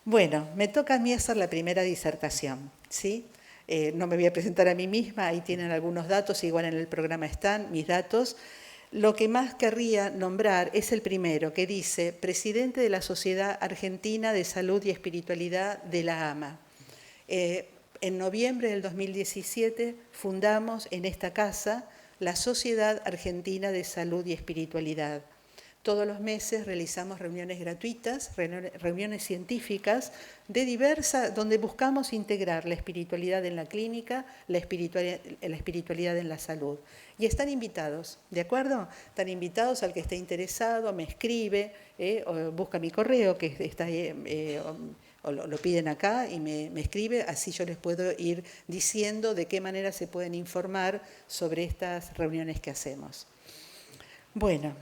Bueno, me toca a mí hacer la primera disertación, ¿sí? No me voy a presentar a mí misma, ahí tienen algunos datos, igual en el programa están mis datos. Lo que más querría nombrar es el primero, que dice presidente de la Sociedad Argentina de Salud y Espiritualidad de la AMA. En noviembre del 2017 fundamos en esta casa la Sociedad Argentina de Salud y Espiritualidad. Todos los meses realizamos reuniones gratuitas, reuniones científicas donde buscamos integrar la espiritualidad en la clínica, la espiritualidad en la salud. Y están invitados, ¿de acuerdo? Están invitados al que esté interesado, me escribe, o busca mi correo que está ahí, o lo piden acá y me escribe, así yo les puedo ir diciendo de qué manera se pueden informar sobre estas reuniones que hacemos. Bueno.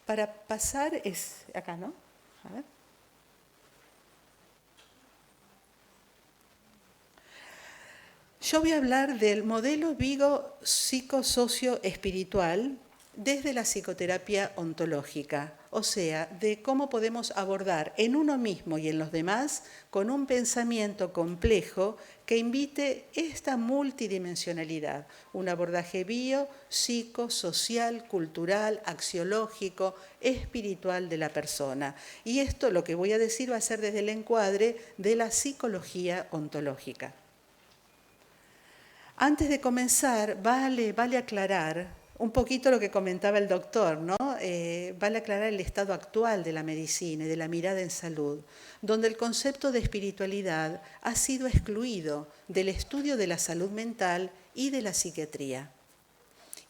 Para pasar es acá, ¿no? A ver. Yo voy a hablar del modelo Vigo psicosocio-espiritual desde la psicoterapia ontológica, o sea, de cómo podemos abordar en uno mismo y en los demás con un pensamiento complejo que invite esta multidimensionalidad, un abordaje bio, psico, social, cultural, axiológico, espiritual de la persona. Y esto, lo que voy a decir, va a ser desde el encuadre de la psicología ontológica. Antes de comenzar, vale aclarar un poquito lo que comentaba el doctor, ¿no? Vale aclarar el estado actual de la medicina y de la mirada en salud, donde el concepto de espiritualidad ha sido excluido del estudio de la salud mental y de la psiquiatría.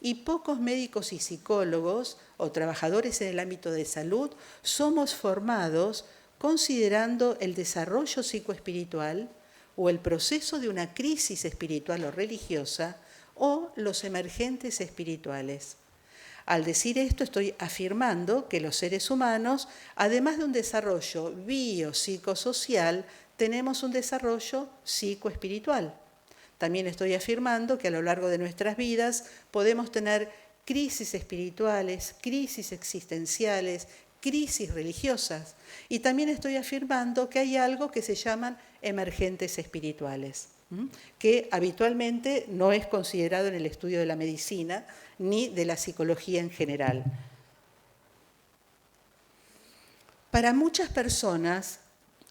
Y pocos médicos y psicólogos o trabajadores en el ámbito de salud somos formados considerando el desarrollo psicoespiritual o el proceso de una crisis espiritual o religiosa o los emergentes espirituales. Al decir esto, estoy afirmando que los seres humanos, además de un desarrollo biopsicosocial, tenemos un desarrollo psicoespiritual. También estoy afirmando que a lo largo de nuestras vidas podemos tener crisis espirituales, crisis existenciales, crisis religiosas. Y también estoy afirmando que hay algo que se llaman emergentes espirituales, que habitualmente no es considerado en el estudio de la medicina ni de la psicología en general. Para muchas personas,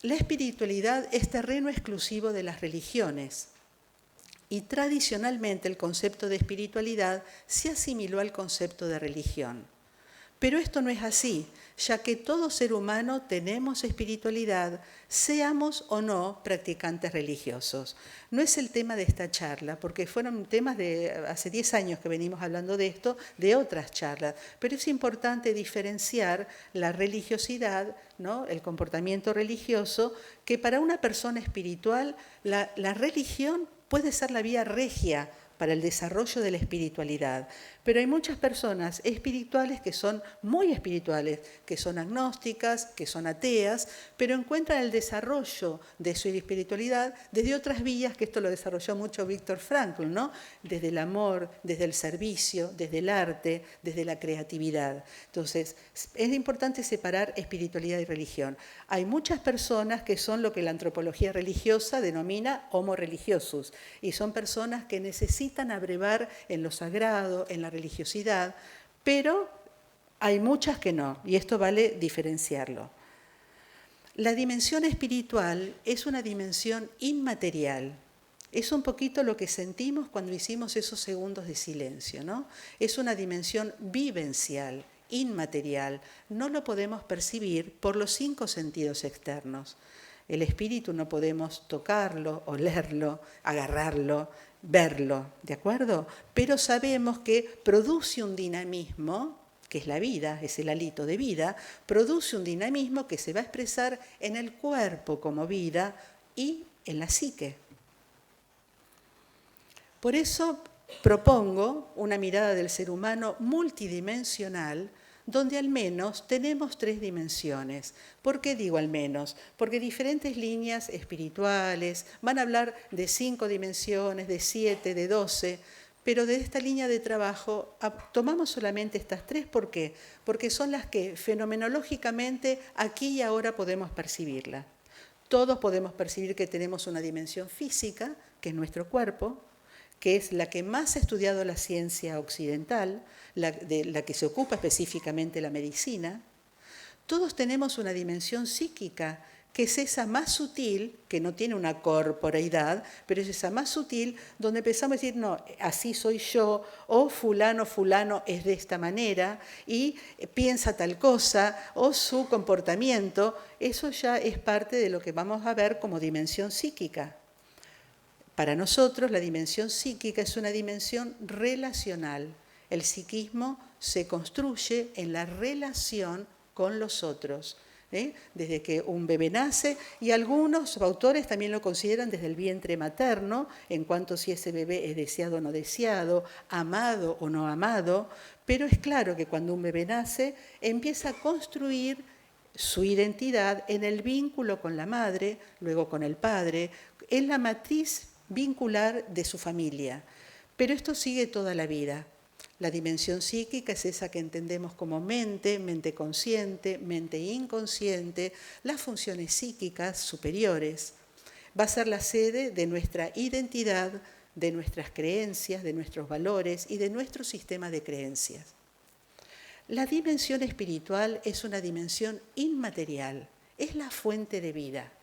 la espiritualidad es terreno exclusivo de las religiones y tradicionalmente el concepto de espiritualidad se asimiló al concepto de religión. Pero esto no es así, ya que todo ser humano tenemos espiritualidad, seamos o no practicantes religiosos. No es el tema de esta charla, porque fueron temas de hace 10 años que venimos hablando de esto, de otras charlas, pero es importante diferenciar la religiosidad, ¿no? El comportamiento religioso, que para una persona espiritual la religión puede ser la vía regia para el desarrollo de la espiritualidad. Pero hay muchas personas espirituales que son muy espirituales, que son agnósticas, que son ateas, pero encuentran el desarrollo de su espiritualidad desde otras vías, que esto lo desarrolló mucho Viktor Frankl, ¿no? Desde el amor, desde el servicio, desde el arte, desde la creatividad. Entonces, es importante separar espiritualidad y religión. Hay muchas personas que son lo que la antropología religiosa denomina homo religiosus, y son personas que necesitan abrevar en lo sagrado, en la religiosidad, pero hay muchas que no, y esto vale diferenciarlo. La dimensión espiritual es una dimensión inmaterial. Es un poquito lo que sentimos cuando hicimos esos segundos de silencio, ¿no? Es una dimensión vivencial, inmaterial. No lo podemos percibir por los 5 sentidos externos. El espíritu no podemos tocarlo, olerlo, agarrarlo, verlo, ¿de acuerdo? Pero sabemos que produce un dinamismo, que es la vida, es el hálito de vida, produce un dinamismo que se va a expresar en el cuerpo como vida y en la psique. Por eso propongo una mirada del ser humano multidimensional, donde al menos tenemos 3 dimensiones. ¿Por qué digo al menos? Porque diferentes líneas espirituales van a hablar de 5 dimensiones, de 7, de 12, pero de esta línea de trabajo tomamos solamente estas tres. ¿Por qué? Porque son las que fenomenológicamente aquí y ahora podemos percibirla. Todos podemos percibir que tenemos una dimensión física, que es nuestro cuerpo, que es la que más ha estudiado la ciencia occidental, de la que se ocupa específicamente la medicina. Todos tenemos una dimensión psíquica, que es esa más sutil, que no tiene una corporeidad, pero es esa más sutil donde empezamos a decir, no, así soy yo, o fulano es de esta manera, y piensa tal cosa, o su comportamiento. Eso ya es parte de lo que vamos a ver como dimensión psíquica. Para nosotros la dimensión psíquica es una dimensión relacional. El psiquismo se construye en la relación con los otros, desde que un bebé nace, y algunos autores también lo consideran desde el vientre materno, en cuanto si ese bebé es deseado o no deseado, amado o no amado, pero es claro que cuando un bebé nace empieza a construir su identidad en el vínculo con la madre, luego con el padre, en la matriz vincular de su familia. Pero esto sigue toda la vida. La dimensión psíquica es esa que entendemos como mente, mente consciente, mente inconsciente, las funciones psíquicas superiores. Va a ser la sede de nuestra identidad, de nuestras creencias, de nuestros valores y de nuestro sistema de creencias. La dimensión espiritual es una dimensión inmaterial, es la fuente de vida.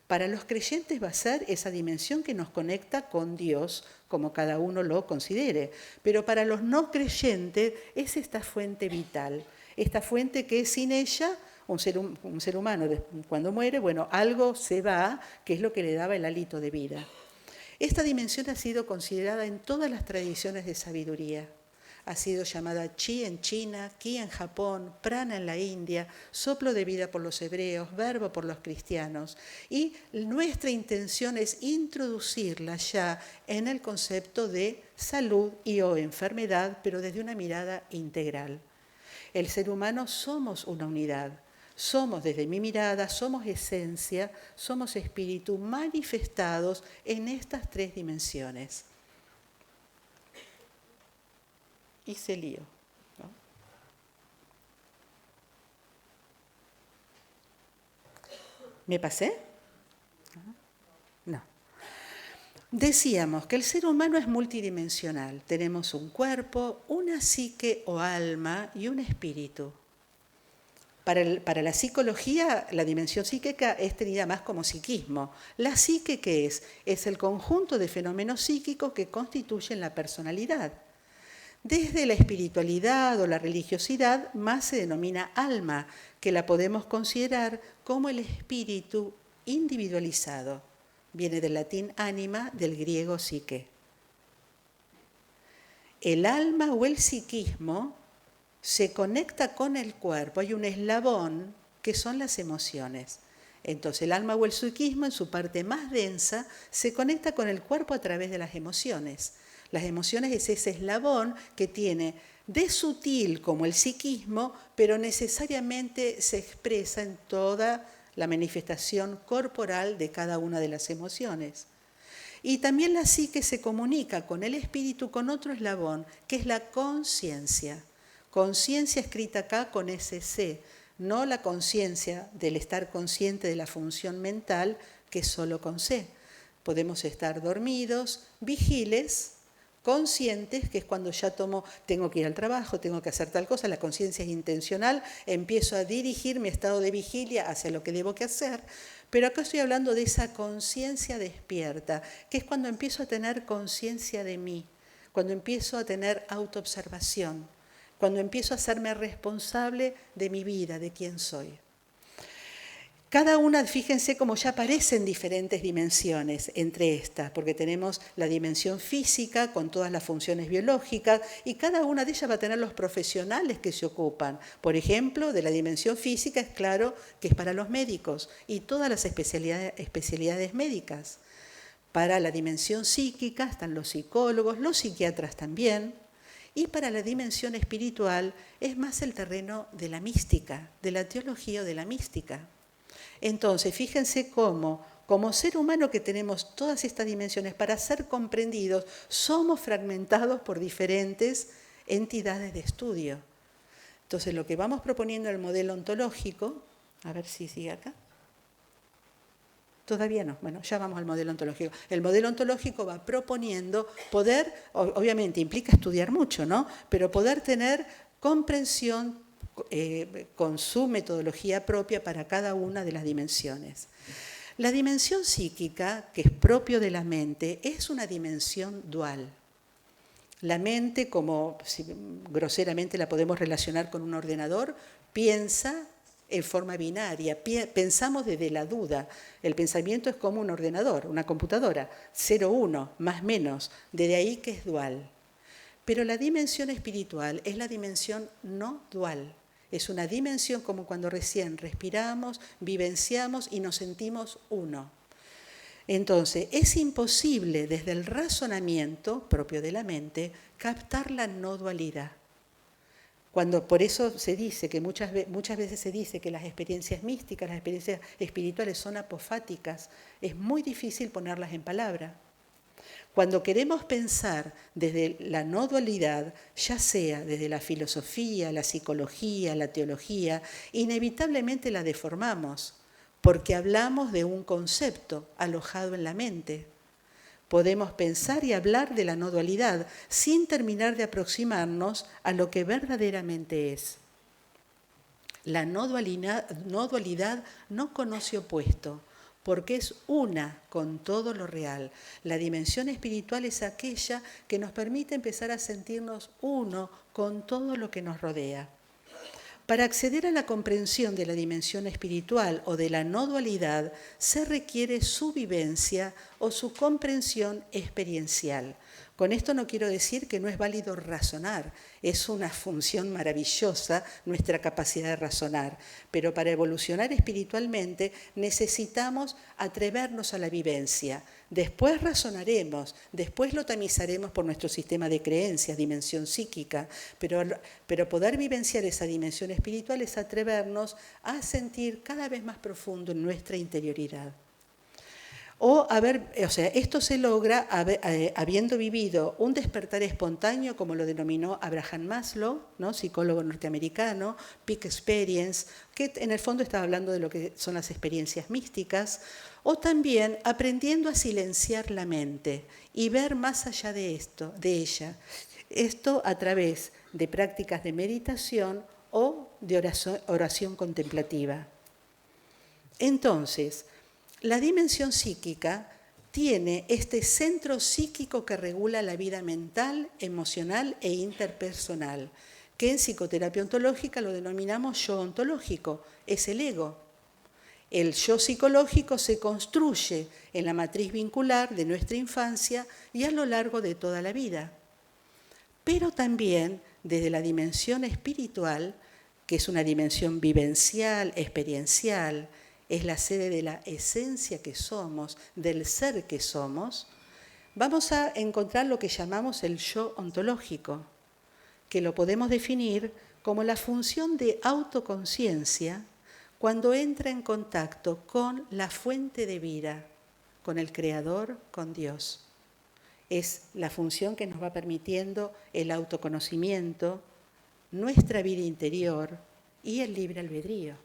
Para los creyentes va a ser esa dimensión que nos conecta con Dios, como cada uno lo considere. Pero para los no creyentes es esta fuente vital, esta fuente que sin ella, un ser humano cuando muere, bueno, algo se va, que es lo que le daba el hálito de vida. Esta dimensión ha sido considerada en todas las tradiciones de sabiduría. Ha sido llamada Chi en China, Ki en Japón, Prana en la India, soplo de vida por los hebreos, verbo por los cristianos. Y nuestra intención es introducirla ya en el concepto de salud y o enfermedad, pero desde una mirada integral. El ser humano somos una unidad. Somos, desde mi mirada, somos esencia, somos espíritu manifestados en estas tres dimensiones. Hice lío, ¿no? ¿Me pasé? No. Decíamos que el ser humano es multidimensional. Tenemos un cuerpo, una psique o alma y un espíritu. Para la psicología, la dimensión psíquica es tenida más como psiquismo. La psique, ¿qué es? Es el conjunto de fenómenos psíquicos que constituyen la personalidad. Desde la espiritualidad o la religiosidad más se denomina alma, que la podemos considerar como el espíritu individualizado. Viene del latín anima, del griego psique. El alma o el psiquismo se conecta con el cuerpo. Hay un eslabón que son las emociones. Entonces el alma o el psiquismo en su parte más densa se conecta con el cuerpo a través de las emociones. Las emociones es ese eslabón que tiene de sutil como el psiquismo, pero necesariamente se expresa en toda la manifestación corporal de cada una de las emociones. Y también la psique se comunica con el espíritu con otro eslabón, que es la conciencia. Conciencia escrita acá con ese C, no la conciencia del estar consciente de la función mental, que es solo con C. Podemos estar dormidos, vigiles, conscientes, que es cuando ya tengo que ir al trabajo, tengo que hacer tal cosa, la conciencia es intencional, empiezo a dirigir mi estado de vigilia hacia lo que debo que hacer, pero acá estoy hablando de esa conciencia despierta, que es cuando empiezo a tener conciencia de mí, cuando empiezo a tener autoobservación, cuando empiezo a hacerme responsable de mi vida, de quién soy. Cada una, fíjense cómo ya aparecen diferentes dimensiones entre estas, porque tenemos la dimensión física con todas las funciones biológicas y cada una de ellas va a tener los profesionales que se ocupan. Por ejemplo, de la dimensión física es claro que es para los médicos y todas las especialidades médicas. Para la dimensión psíquica están los psicólogos, los psiquiatras también. Y para la dimensión espiritual es más el terreno de la mística, de la teología o de la mística. Entonces, fíjense cómo Como ser humano que tenemos todas estas dimensiones, para ser comprendidos, somos fragmentados por diferentes entidades de estudio. Entonces, lo que vamos proponiendo en el modelo ontológico, a ver si sigue acá. Todavía no, bueno, ya vamos al modelo ontológico. El modelo ontológico va proponiendo poder, obviamente implica estudiar mucho, ¿no? Pero poder tener comprensión con su metodología propia para cada una de las dimensiones. La dimensión psíquica, que es propio de la mente, es una dimensión dual. La mente, como groseramente la podemos relacionar con un ordenador, piensa en forma binaria, pensamos desde la duda. El pensamiento es como un ordenador, una computadora, 0, 1, más menos, desde ahí que es dual. Pero la dimensión espiritual es la dimensión no dual. Es una dimensión como cuando recién respiramos, vivenciamos y nos sentimos uno. Entonces, es imposible desde el razonamiento propio de la mente captar la no dualidad. Por eso se dice que muchas veces se dice que las experiencias místicas, las experiencias espirituales son apofáticas, es muy difícil ponerlas en palabra. Cuando queremos pensar desde la no dualidad, ya sea desde la filosofía, la psicología, la teología, inevitablemente la deformamos, porque hablamos de un concepto alojado en la mente. Podemos pensar y hablar de la no dualidad sin terminar de aproximarnos a lo que verdaderamente es. La no dualidad no conoce opuesto, porque es una con todo lo real. La dimensión espiritual es aquella que nos permite empezar a sentirnos uno con todo lo que nos rodea. Para acceder a la comprensión de la dimensión espiritual o de la no dualidad, se requiere su vivencia o su comprensión experiencial. Con esto no quiero decir que no es válido razonar, es una función maravillosa nuestra capacidad de razonar, pero para evolucionar espiritualmente necesitamos atrevernos a la vivencia. Después razonaremos, después lo tamizaremos por nuestro sistema de creencias, dimensión psíquica, pero poder vivenciar esa dimensión espiritual es atrevernos a sentir cada vez más profundo en nuestra interioridad. Esto se logra habiendo vivido un despertar espontáneo, como lo denominó Abraham Maslow, ¿no? Psicólogo norteamericano, peak experience, que en el fondo estaba hablando de lo que son las experiencias místicas, o también aprendiendo a silenciar la mente y ver más allá de ella. Esto a través de prácticas de meditación o de oración contemplativa. Entonces, la dimensión psíquica tiene este centro psíquico que regula la vida mental, emocional e interpersonal, que en psicoterapia ontológica lo denominamos yo ontológico, es el ego. El yo psicológico se construye en la matriz vincular de nuestra infancia y a lo largo de toda la vida. Pero también desde la dimensión espiritual, que es una dimensión vivencial, experiencial, es la sede de la esencia que somos, del ser que somos, vamos a encontrar lo que llamamos el yo ontológico, que lo podemos definir como la función de autoconciencia cuando entra en contacto con la fuente de vida, con el Creador, con Dios. Es la función que nos va permitiendo el autoconocimiento, nuestra vida interior y el libre albedrío.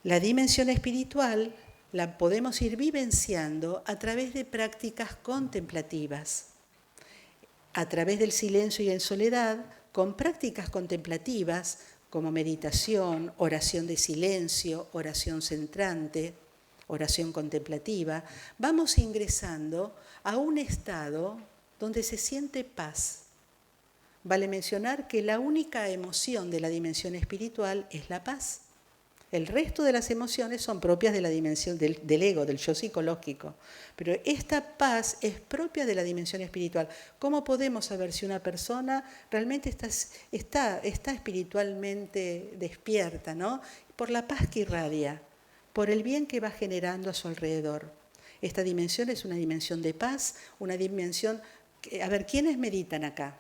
La dimensión espiritual la podemos ir vivenciando a través de prácticas contemplativas, a través del silencio y en soledad, con prácticas contemplativas como meditación, oración de silencio, oración centrante, oración contemplativa, vamos ingresando a un estado donde se siente paz. Vale mencionar que la única emoción de la dimensión espiritual es la paz. El resto de las emociones son propias de la dimensión del ego, del yo psicológico. Pero esta paz es propia de la dimensión espiritual. ¿Cómo podemos saber si una persona realmente está espiritualmente despierta, ¿no? Por la paz que irradia, por el bien que va generando a su alrededor. Esta dimensión es una dimensión de paz, una dimensión... ¿quiénes meditan acá?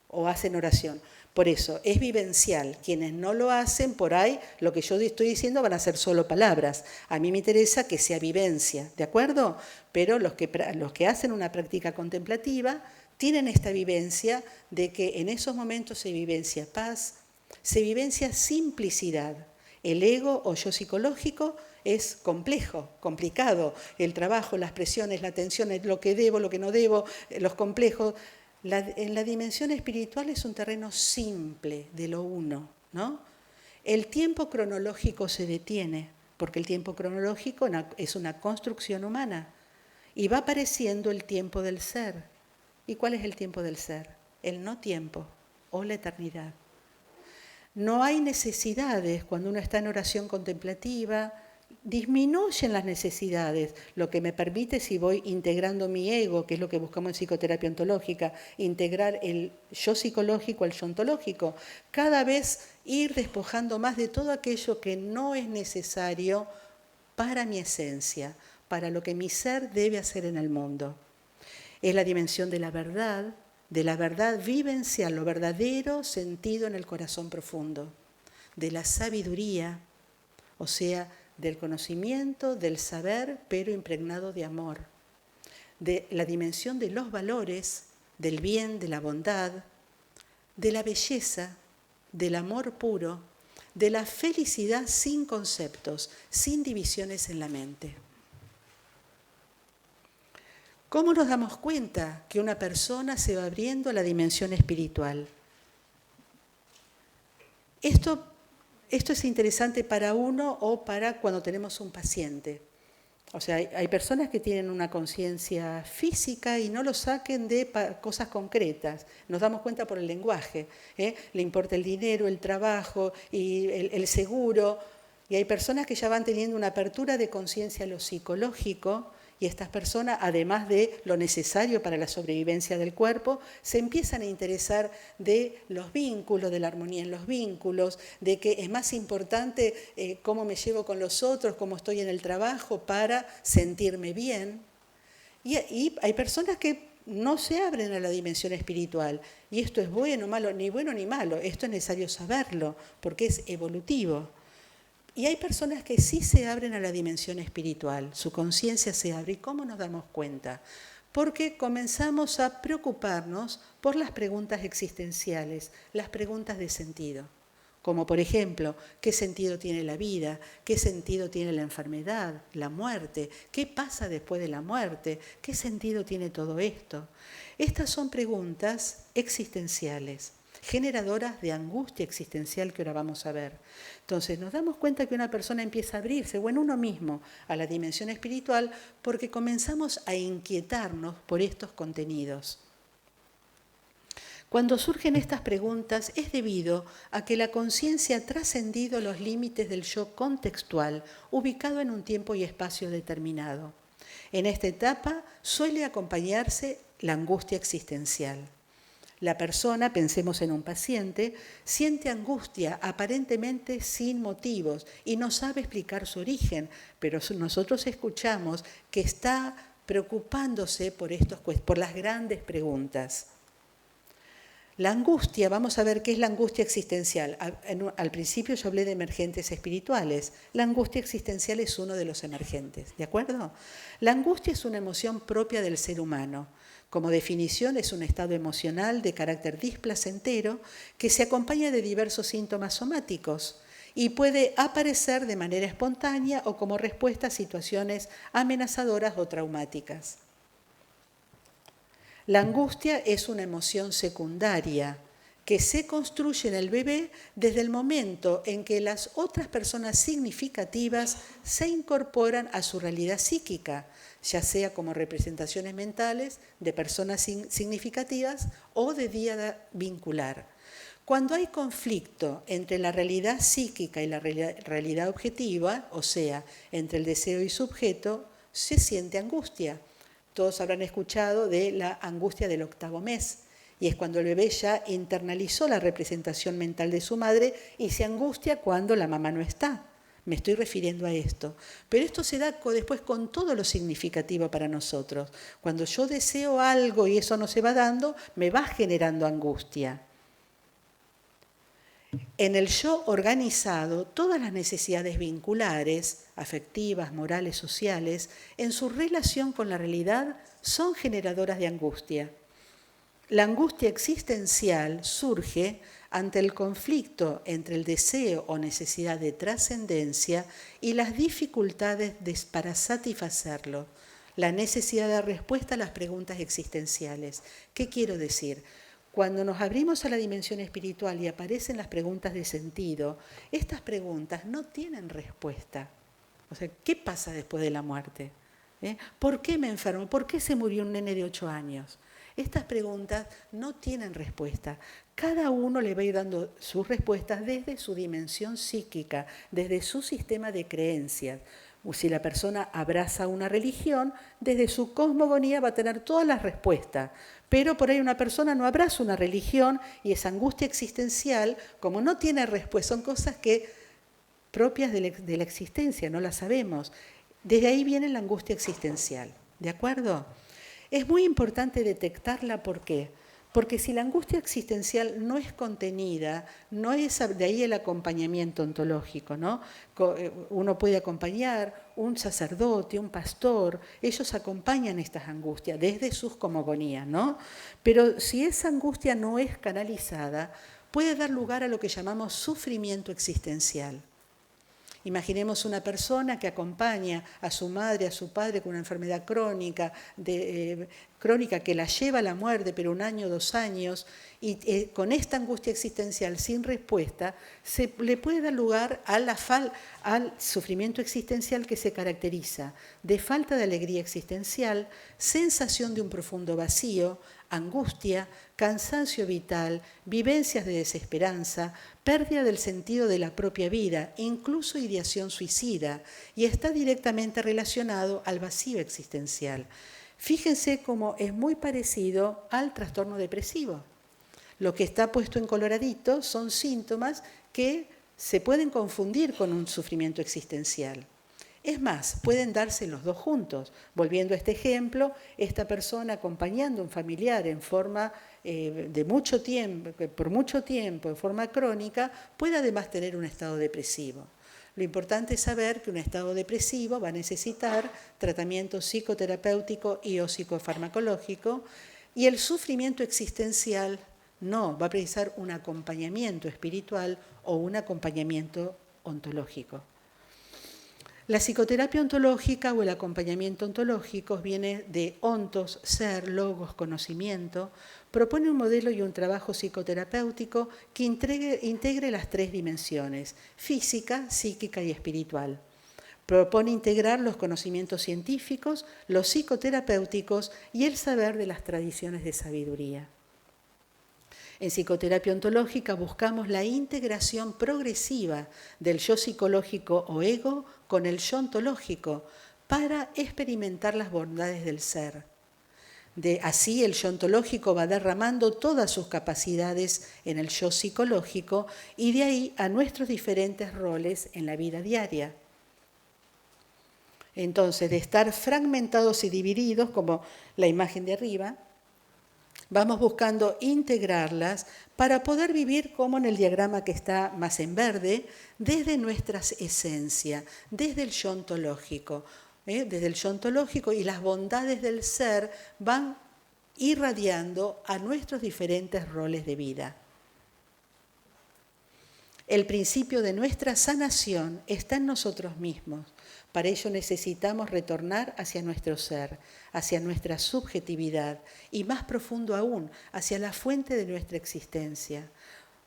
¿O hacen oración? Por eso, es vivencial. Quienes no lo hacen, por ahí, lo que yo estoy diciendo van a ser solo palabras. A mí me interesa que sea vivencia, ¿de acuerdo? Pero los que hacen una práctica contemplativa tienen esta vivencia de que en esos momentos se vivencia paz, se vivencia simplicidad. El ego o yo psicológico es complejo, complicado. El trabajo, las presiones, la tensión, lo que debo, lo que no debo, los complejos. En la dimensión espiritual es un terreno simple de lo uno, ¿no? El tiempo cronológico se detiene, porque el tiempo cronológico es una construcción humana y va apareciendo el tiempo del ser. ¿Y cuál es el tiempo del ser? El no tiempo o la eternidad. No hay necesidades cuando uno está en oración contemplativa. Disminuyen las necesidades, lo que me permite, si voy integrando mi ego, que es lo que buscamos en psicoterapia ontológica, integrar el yo psicológico al yo ontológico, cada vez ir despojando más de todo aquello que no es necesario para mi esencia, para lo que mi ser debe hacer en el mundo. Es la dimensión de la verdad vivencial, lo verdadero sentido en el corazón profundo, de la sabiduría, o sea, del conocimiento, del saber, pero impregnado de amor, de la dimensión de los valores, del bien, de la bondad, de la belleza, del amor puro, de la felicidad sin conceptos, sin divisiones en la mente. ¿Cómo nos damos cuenta que una persona se va abriendo a la dimensión espiritual? Esto es interesante para uno o para cuando tenemos un paciente. O sea, hay personas que tienen una conciencia física y no lo saquen de cosas concretas. Nos damos cuenta por el lenguaje. Le importa el dinero, el trabajo y el seguro. Y hay personas que ya van teniendo una apertura de conciencia a lo psicológico. Y estas personas, además de lo necesario para la sobrevivencia del cuerpo, se empiezan a interesar de los vínculos, de la armonía en los vínculos, de que es más importante cómo me llevo con los otros, cómo estoy en el trabajo para sentirme bien. Y hay personas que no se abren a la dimensión espiritual. Y esto es bueno ni malo, esto es necesario saberlo, porque es evolutivo. Y hay personas que sí se abren a la dimensión espiritual, su conciencia se abre. ¿Y cómo nos damos cuenta? Porque comenzamos a preocuparnos por las preguntas existenciales, las preguntas de sentido. Como por ejemplo, ¿qué sentido tiene la vida? ¿Qué sentido tiene la enfermedad, la muerte? ¿Qué pasa después de la muerte? ¿Qué sentido tiene todo esto? Estas son preguntas existenciales, generadoras de angustia existencial que ahora vamos a ver. Entonces nos damos cuenta que una persona empieza a abrirse, o en uno mismo, a la dimensión espiritual porque comenzamos a inquietarnos por estos contenidos. Cuando surgen estas preguntas es debido a que la conciencia ha trascendido los límites del yo contextual, ubicado en un tiempo y espacio determinado. En esta etapa suele acompañarse la angustia existencial. La persona, pensemos en un paciente, siente angustia aparentemente sin motivos y no sabe explicar su origen, pero nosotros escuchamos que está preocupándose por las grandes preguntas. La angustia, vamos a ver qué es la angustia existencial. Al principio yo hablé de emergentes espirituales. La angustia existencial es uno de los emergentes, ¿de acuerdo? La angustia es una emoción propia del ser humano. Como definición, es un estado emocional de carácter displacentero que se acompaña de diversos síntomas somáticos y puede aparecer de manera espontánea o como respuesta a situaciones amenazadoras o traumáticas. La angustia es una emoción secundaria que se construye en el bebé desde el momento en que las otras personas significativas se incorporan a su realidad psíquica, ya sea como representaciones mentales de personas significativas o de día vincular. Cuando hay conflicto entre la realidad psíquica y la realidad objetiva, o sea, entre el deseo y sujeto, se siente angustia. Todos habrán escuchado de la angustia del 8º mes, y es cuando el bebé ya internalizó la representación mental de su madre y se angustia cuando la mamá no está. Me estoy refiriendo a esto. Pero esto se da después con todo lo significativo para nosotros. Cuando yo deseo algo y eso no se va dando, me va generando angustia. En el yo organizado, todas las necesidades vinculares, afectivas, morales, sociales, en su relación con la realidad, son generadoras de angustia. La angustia existencial surge ante el conflicto entre el deseo o necesidad de trascendencia y las dificultades para satisfacerlo, la necesidad de respuesta a las preguntas existenciales. ¿Qué quiero decir? Cuando nos abrimos a la dimensión espiritual y aparecen las preguntas de sentido, estas preguntas no tienen respuesta. O sea, ¿qué pasa después de la muerte? ¿Por qué me enfermo? ¿Por qué se murió un nene de 8 años? Estas preguntas no tienen respuesta. Cada uno le va a ir dando sus respuestas desde su dimensión psíquica, desde su sistema de creencias. Si la persona abraza una religión, desde su cosmogonía va a tener todas las respuestas. Pero por ahí una persona no abraza una religión y esa angustia existencial, como no tiene respuesta, son cosas que propias de la existencia, no las sabemos. Desde ahí viene la angustia existencial, ¿de acuerdo? Es muy importante detectarla, ¿por qué? Porque si la angustia existencial no es contenida, no es de ahí el acompañamiento ontológico, ¿no? Uno puede acompañar un sacerdote, un pastor, ellos acompañan estas angustias desde sus cosmogonías, ¿no? Pero si esa angustia no es canalizada, puede dar lugar a lo que llamamos sufrimiento existencial. Imaginemos una persona que acompaña a su madre, a su padre con una enfermedad crónica, crónica que la lleva a la muerte, pero 1 año, 2 años, y con esta angustia existencial sin respuesta, se le puede dar lugar al sufrimiento existencial que se caracteriza de falta de alegría existencial, sensación de un profundo vacío, angustia, cansancio vital, vivencias de desesperanza, pérdida del sentido de la propia vida, incluso ideación suicida, y está directamente relacionado al vacío existencial. Fíjense cómo es muy parecido al trastorno depresivo. Lo que está puesto en coloradito son síntomas que se pueden confundir con un sufrimiento existencial. Es más, pueden darse los dos juntos. Volviendo a este ejemplo, esta persona acompañando a un familiar en forma de mucho tiempo, por mucho tiempo, en forma crónica, puede además tener un estado depresivo. Lo importante es saber que un estado depresivo va a necesitar tratamiento psicoterapéutico y o psicofarmacológico, y el sufrimiento existencial no, va a precisar un acompañamiento espiritual o un acompañamiento ontológico. La psicoterapia ontológica o el acompañamiento ontológico viene de ontos, ser, logos, conocimiento. Propone un modelo y un trabajo psicoterapéutico que integre las 3 dimensiones, física, psíquica y espiritual. Propone integrar los conocimientos científicos, los psicoterapéuticos y el saber de las tradiciones de sabiduría. En psicoterapia ontológica buscamos la integración progresiva del yo psicológico o ego con el yo ontológico para experimentar las bondades del ser. Así el yo ontológico va derramando todas sus capacidades en el yo psicológico y de ahí a nuestros diferentes roles en la vida diaria. Entonces, de estar fragmentados y divididos, como la imagen de arriba, vamos buscando integrarlas para poder vivir como en el diagrama que está más en verde, desde nuestra esencia, desde el yo ontológico. Desde el yo ontológico, y las bondades del ser van irradiando a nuestros diferentes roles de vida. El principio de nuestra sanación está en nosotros mismos. Para ello necesitamos retornar hacia nuestro ser, hacia nuestra subjetividad y más profundo aún, hacia la fuente de nuestra existencia.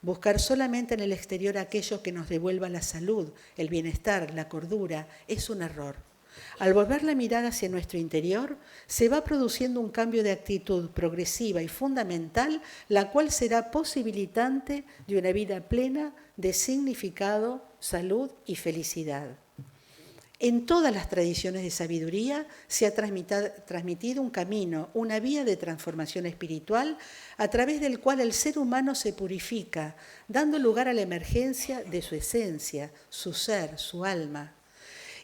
Buscar solamente en el exterior aquello que nos devuelva la salud, el bienestar, la cordura, es un error. Al volver la mirada hacia nuestro interior, se va produciendo un cambio de actitud progresiva y fundamental, la cual será posibilitante de una vida plena de significado, salud y felicidad. En todas las tradiciones de sabiduría se ha transmitido un camino, una vía de transformación espiritual a través del cual el ser humano se purifica, dando lugar a la emergencia de su esencia, su ser, su alma.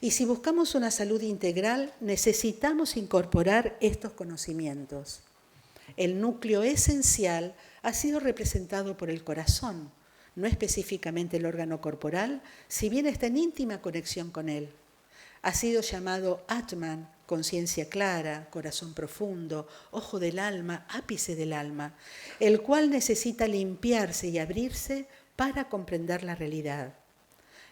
Y si buscamos una salud integral, necesitamos incorporar estos conocimientos. El núcleo esencial ha sido representado por el corazón. no específicamente el órgano corporal, si bien está en íntima conexión con él. Ha sido llamado Atman, conciencia clara, corazón profundo, ojo del alma, ápice del alma, el cual necesita limpiarse y abrirse para comprender la realidad.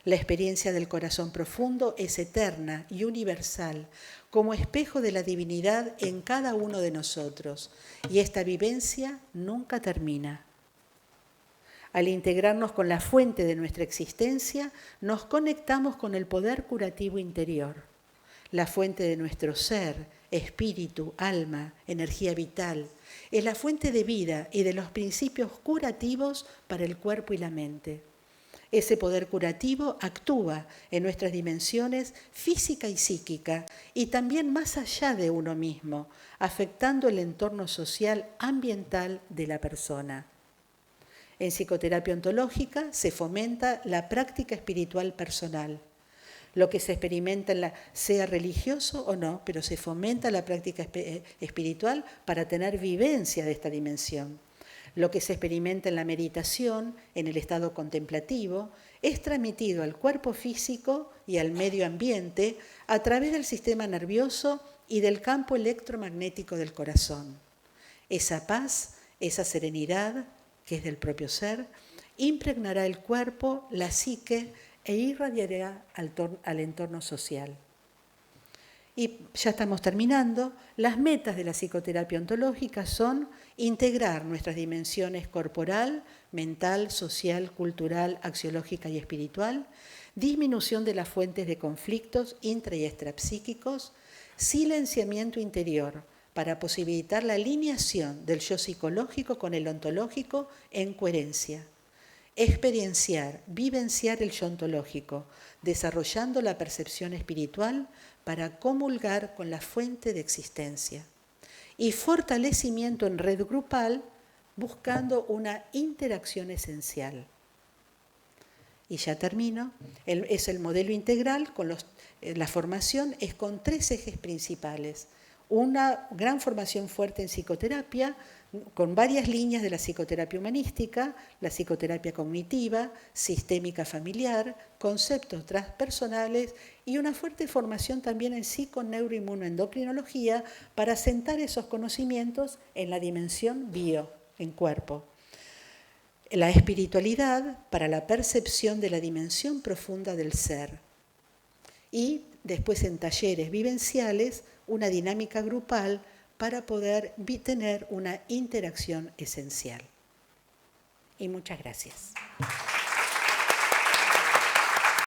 La experiencia del corazón profundo es eterna y universal, como espejo de la divinidad en cada uno de nosotros, y esta vivencia nunca termina. Al integrarnos con la fuente de nuestra existencia, nos conectamos con el poder curativo interior, la fuente de nuestro ser, espíritu, alma, energía vital. Es la fuente de vida y de los principios curativos para el cuerpo y la mente. Ese poder curativo actúa en nuestras dimensiones física y psíquica y también más allá de uno mismo, afectando el entorno social ambiental de la persona. En psicoterapia ontológica se fomenta la práctica espiritual personal. Lo que se experimenta, sea religioso o no, pero se fomenta la práctica espiritual para tener vivencia de esta dimensión. Lo que se experimenta en la meditación, en el estado contemplativo, es transmitido al cuerpo físico y al medio ambiente a través del sistema nervioso y del campo electromagnético del corazón. Esa paz, esa serenidad, que es del propio ser, impregnará el cuerpo, la psique e irradiará al entorno social. Y ya estamos terminando. Las metas de la psicoterapia ontológica son integrar nuestras dimensiones corporal, mental, social, cultural, axiológica y espiritual, disminución de las fuentes de conflictos intra- y extrapsíquicos, silenciamiento interior para posibilitar la alineación del yo psicológico con el ontológico en coherencia. Experienciar, vivenciar el yo ontológico, desarrollando la percepción espiritual para comulgar con la fuente de existencia. Y fortalecimiento en red grupal, buscando una interacción esencial. Y ya termino. Es el modelo integral, la formación es con 3 ejes principales. Una gran formación fuerte en psicoterapia, con varias líneas de la psicoterapia humanística, la psicoterapia cognitiva, sistémica familiar, conceptos transpersonales y una fuerte formación también en psiconeuroinmunoendocrinología para asentar esos conocimientos en la dimensión bio, en cuerpo. La espiritualidad para la percepción de la dimensión profunda del ser. Y después en talleres vivenciales, una dinámica grupal para poder tener una interacción esencial. Y muchas gracias.